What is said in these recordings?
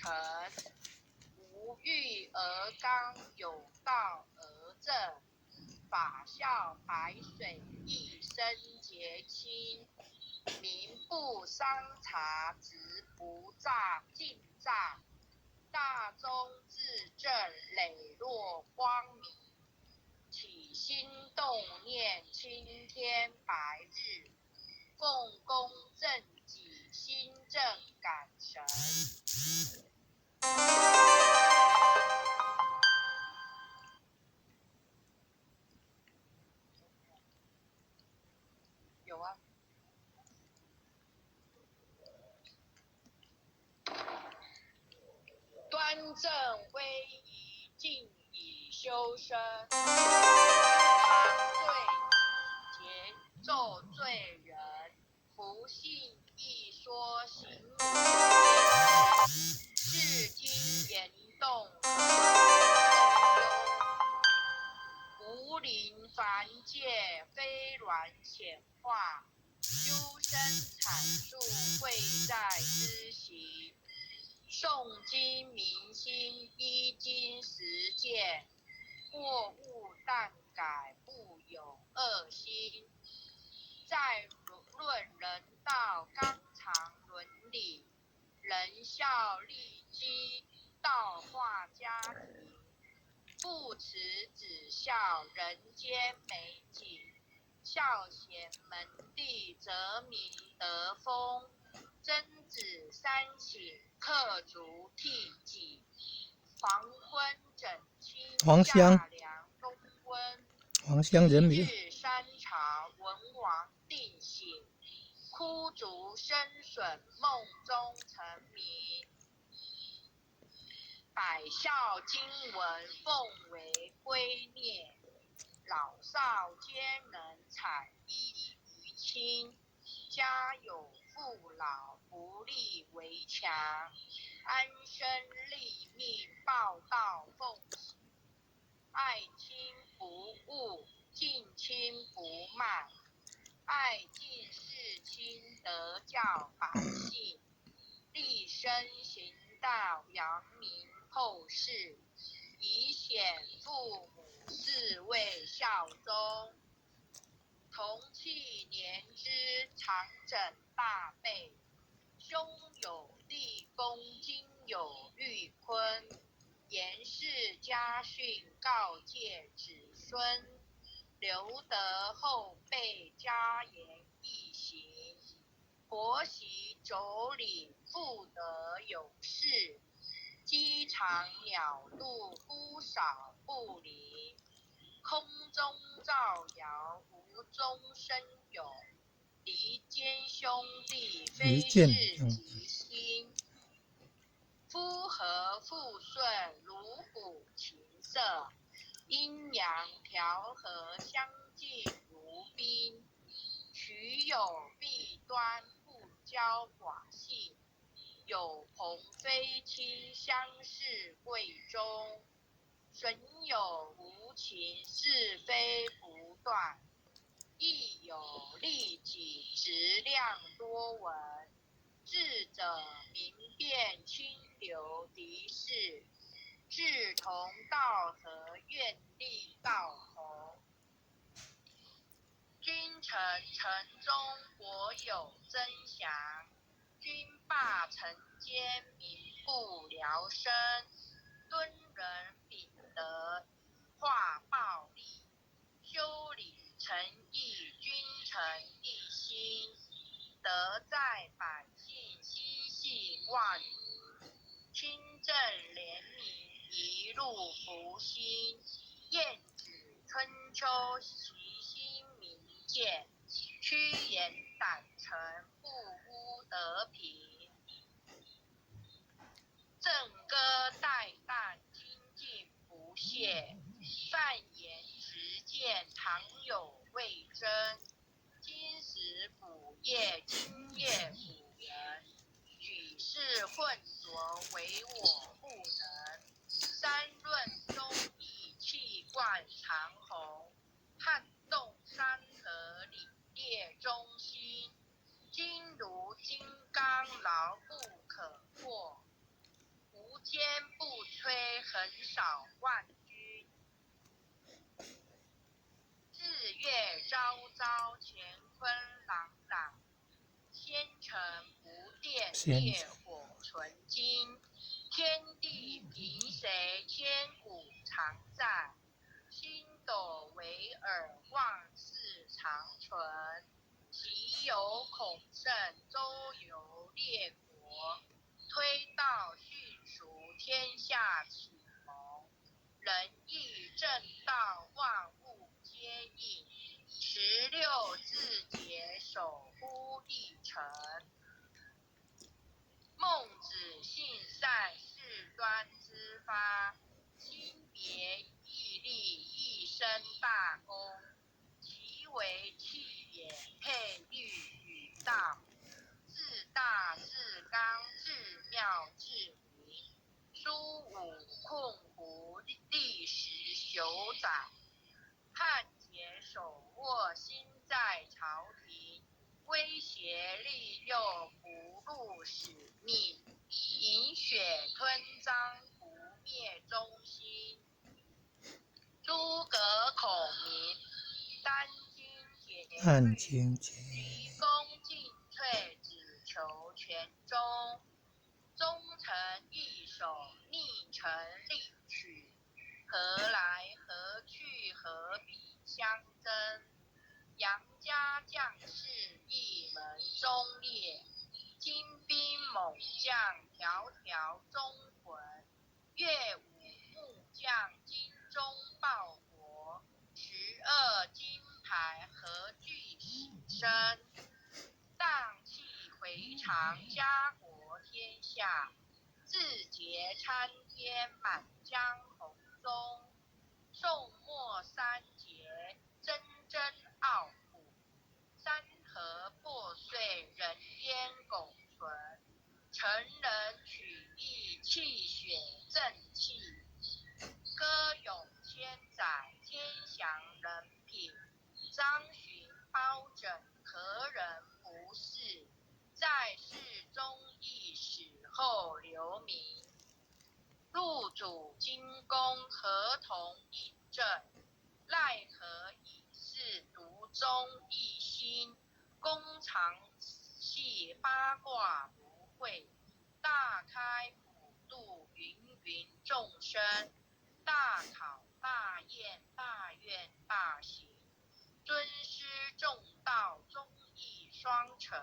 成。无欲而刚，有道而正。法效排水，益生节清。民不伤察，直不尽诈。大宗至正，磊落光明。起心动念，青天白日。奉公正己，心正感神。有啊。端正威仪，静以修身。常对己，节奏罪人。不信亦说，行如见识。至今言动，何中忧？无临凡界，非鸾显化。修身阐述，贵在知行。诵经明心，依经实践。过误但改，不有恶心。在论人道，纲常伦理。仁孝利基，道化家庭。父慈子孝，人间美景。孝贤门第，则民得风。曾子三省，刻竹剔己。黄昏整清，夏凉冬温。黄香人民。一日三朝，文王定省。枯竹生笋，梦中成名。百孝经文，奉为圭臬。老少皆能采衣娱亲。家有父老，不立围墙。安身立命，报道奉行。爱亲不误，敬亲不慢。爱敬事亲，德教百姓。立身行道，扬名后世。以显父母，是谓孝忠。同气连枝，常整大备。兄有弟恭，亲有律坤。严氏家训，告诫子孙。留得后辈，家言义行。婆媳妯娌，妇德有事。鸡肠鸟肚，姑嫂不离。空中造谣，无中生有。离间兄弟，非是吉星。夫和妇顺，如虎琴瑟。阴阳调和，相敬如宾。取有弊端，不骄寡幸。有朋非亲，相视贵重。损有无情，是非不断。亦有利己，质量多闻。智者明辨，清流敌视。志同道合，愿力道同。君臣城中，国有争祥。君霸臣奸，民不聊生。敦仁秉德，以化暴力。修理诚意，君臣一心。德在百姓，心系万民。清正廉明，一路福星。晏子春秋，其心明鉴。屈言胆诚，不污德平。正歌代旦，精进不懈。犯言直谏，常有魏征。今时辅业，今夜辅人。举世混浊，唯我不能。三论忠义，气贯长虹。撼动山河，凛冽中心。筋如金刚，牢不可破。无扫万军。日月昭昭，乾坤朗朗。仙尘不电，烈火纯金。天地凭谁，千古常在。星斗惟尔，万世长存。其有孔圣，周游列国。推道训俗，天下启蒙。仁义正道，万物皆应。16字节，守乎一城。孟子性善，事端之发。心别毅力，一生大功。其为气也，配虑与道。至大至刚，至妙至灵。苏武困胡，历时朽载。汉节手握，心在朝廷。威胁利诱，不辱使命。饮血吞章，不灭忠心。诸葛孔明，啖精竭虑。鞠躬尽瘁，只求全忠。忠诚义守，逆臣力取。何来何去，何必相争。杨家将士，一门忠烈。精兵猛将，条条忠魂。乐舞木匠，精忠报国。12金牌，何惧死生。荡气回肠，家国天下。字节参天，满江红中。宋末三杰，铮铮傲骨。山河破碎，人烟苟存。成人取义，气血正气。歌咏千载，天祥人品。张巡包拯，何人不是。在世忠义，死后留名。入主金宫，合同印证。奈何已是独钟一心。弓藏细，八卦不会。大开普度，芸芸众生。大考大验，大愿大行。尊师重道，忠义双成。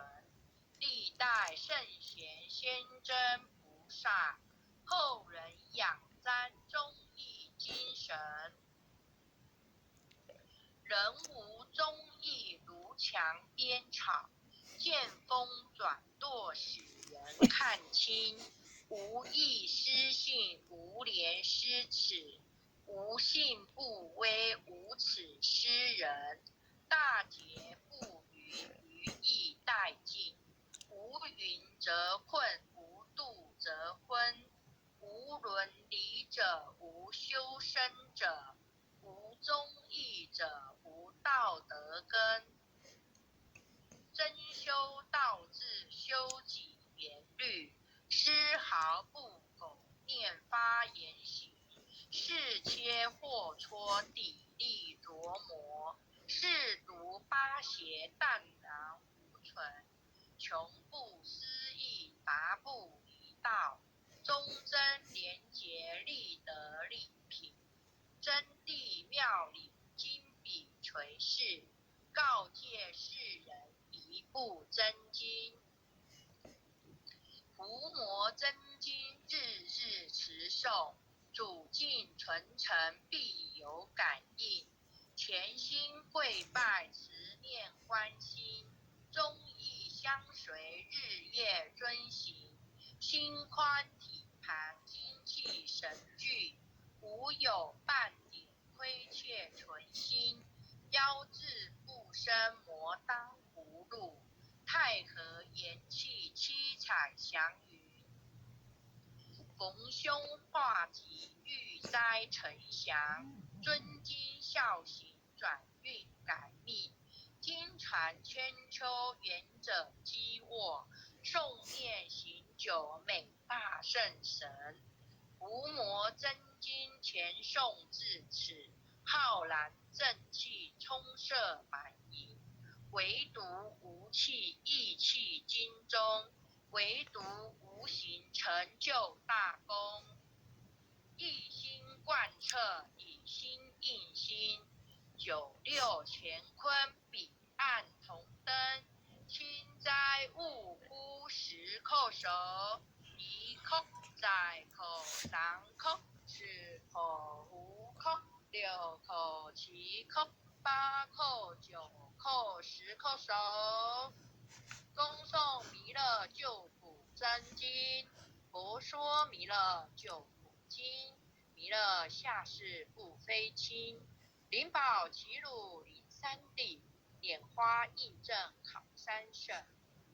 历代圣贤，先真不煞。后人仰瞻，忠义精神。人无忠义，如墙边草。见风转舵，使人看清。无义失信，无廉失耻。无信不威，无耻失人。大节不渝，愚义殆尽。无云则困，无度则昏。无伦理者，无修身者。无忠义者，无道德根。真修道治，修己严律。丝毫不苟，念发言行。是切或戳，砥砺琢磨。是读八邪，淡然无存。穷不思义，达不离道。忠贞廉洁，立德立品。真谛妙理，金笔垂世。告诫世人，一部真经。伏魔真经，日日持诵。主敬纯诚，必有感应。潜心跪拜，持念观心。忠义相随，日夜遵行。心宽体盘，精气神聚。无有半点亏欠存心。标志不生，磨当葫芦。太和元气，七彩祥云。逢凶化吉，遇灾呈祥。遵经孝行，转运改命。经传千秋，远者积握。诵念行久，美大圣神。伏魔真经前诵至此，浩然正气充塞满盈。唯独无气意气经中，唯独无形成就大功。一心贯彻，以心印心，九六乾坤彼岸同登。轻哉勿忽时叩首，一叩再叩三叩四叩五叩六叩七叩八叩九叩十叩首。恭诵弥勒救苦真经，佛说弥勒救苦经。弥勒下世不非轻，灵宝齐鲁临三地，拈花印证考三圣。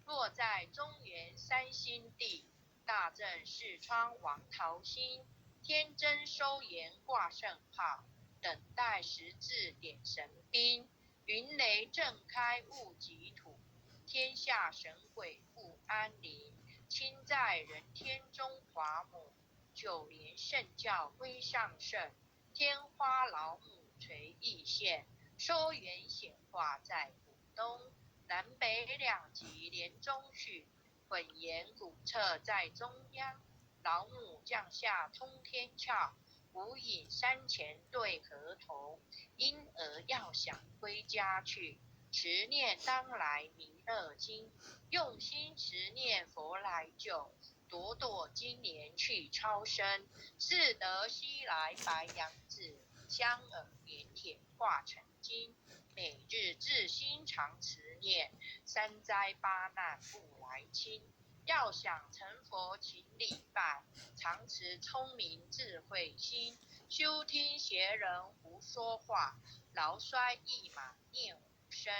落在中原三星地，大正四川王桃心。天真收言挂圣号，等待时至点神兵。云雷震开物极土，天下神鬼不安宁。亲在人天中华母，九连圣教归上圣。天花老母垂义县，收元显化在古东。南北两极连中续，本言古册在中央。老母降下通天窍，无影山前对河童。婴儿要想归家去，持念当来弥勒经。用心持念佛来救，朵朵今年去超生。似得西来白羊子，香耳连铁化成金。每日至心常持念，三灾八难不来侵。要想成佛请礼拜，常持聪明智慧心。休听邪人胡说话，劳衰一马念无声。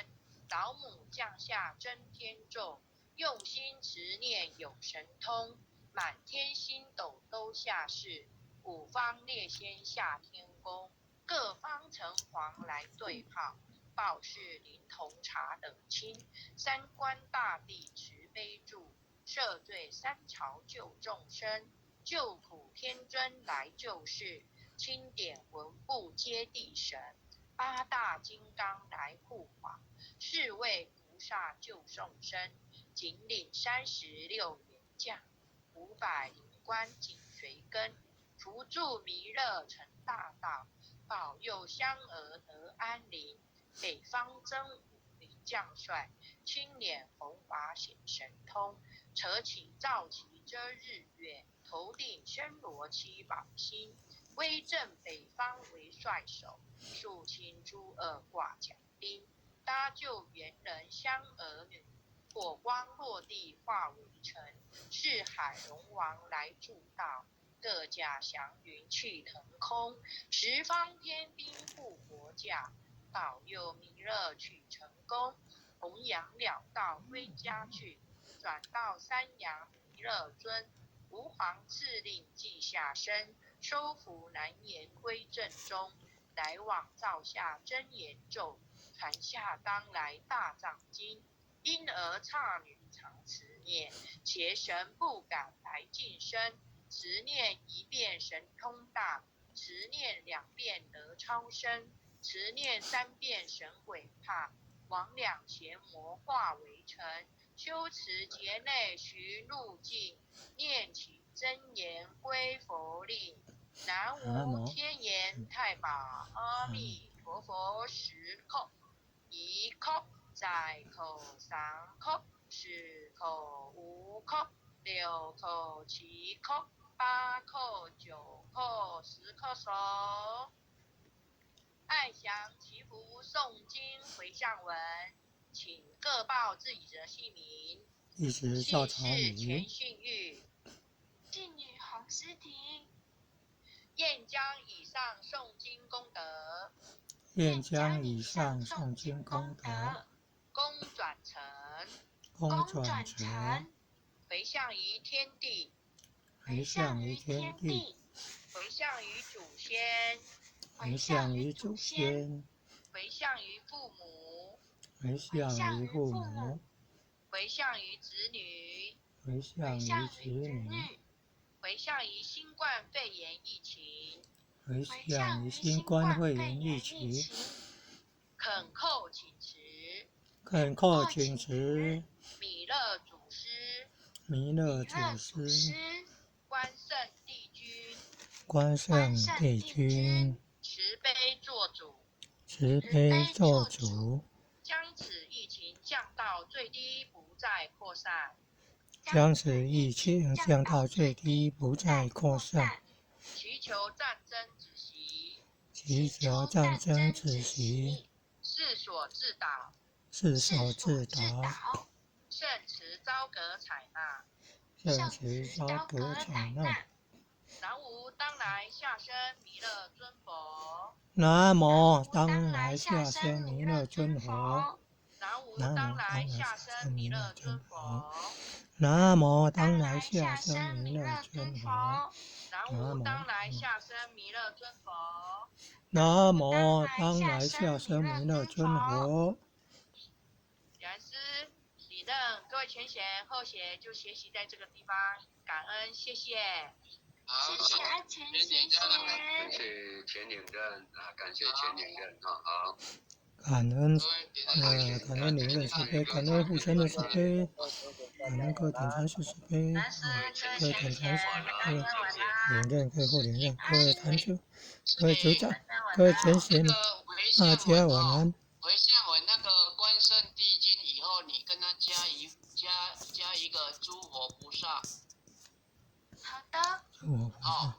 老母降下真天咒，用心持念有神通。满天星斗都下世，五方列仙下天宫。各方城隍来对炮，报事灵童查得清。三官大帝慈悲助，赦罪三朝救众生。救苦天尊来救世，钦点文部接地神。八大金刚来护法，四位菩萨救众生。紧领36员将，500灵官紧随跟。扶助弥勒成大道，保佑香儿得安宁。北方真武领将帅，青脸红发显神通。扯起皂旗遮日月，头顶深罗七宝星。威震北方为帅首，肃清诸恶挂甲兵。搭救猿人香儿女，火光落地化为尘。四海龙王来助道，各驾祥云去腾空。十方天兵护国驾，保佑弥勒取成功。弘扬了道归家去，转到三阳弥勒尊。吾皇敕令记下身，收服难言归正中。来往造下真言咒，传下当来大藏经。婴儿刹女常持念，邪神不敢来近身。持念一遍神通大，持念2遍得超生。持念3遍神鬼怕，魍魉邪魔化为尘。修持劫内徐路径，念起真言归佛令。南无天眼太保阿弥陀佛10叩，1叩再叩3叩4叩5叩6叩7叩8叩9叩10叩首。爱详祈福诵经回向文，请各报自己的姓名。一时照常姓氏理，全姓玉。妓女洪思婷，愿将以上诵经功德，愿将以上诵经功德，功转成，功转成，回向于天地，回向于天地，回向于祖先，回向于祖先，回向于父母，回向于父母，回向于子女，回向于子女，回向于新冠肺炎疫情，回向于新冠肺炎疫情，恳叩请辞，恳叩请辞，弥勒祖师，弥勒祖师，关圣帝君，关圣帝君，慈悲做主，慈悲做主，将此疫情降到最低，不再扩散。将此疫情降到最低，不再扩散。祈求战争止息，祈求战争止息，世所自导，世所自导，圣慈昭阁采纳。圣慈昭阁采纳。南无当来下生弥勒尊佛。南无当来下生弥勒尊佛。南无当来下生弥勒尊佛。南无当来下生弥勒尊佛。南无当来下生弥勒尊佛。南无当来下生弥勒尊佛。讲师、理任各位前贤后贤就学习在这个地方，感恩，谢谢。谢谢阿全，谢谢。感谢前领任啊，感谢前领任啊，好。感恩感恩领任慈悲，感恩父神的慈悲，感恩各典禅师慈悲，各典禅师、各领任、各后领任、各位坛主、各位组长、各位前贤，大家晚安。回向文那个关圣帝君以后，你跟他加一个诸佛菩萨。好的。诸佛菩萨。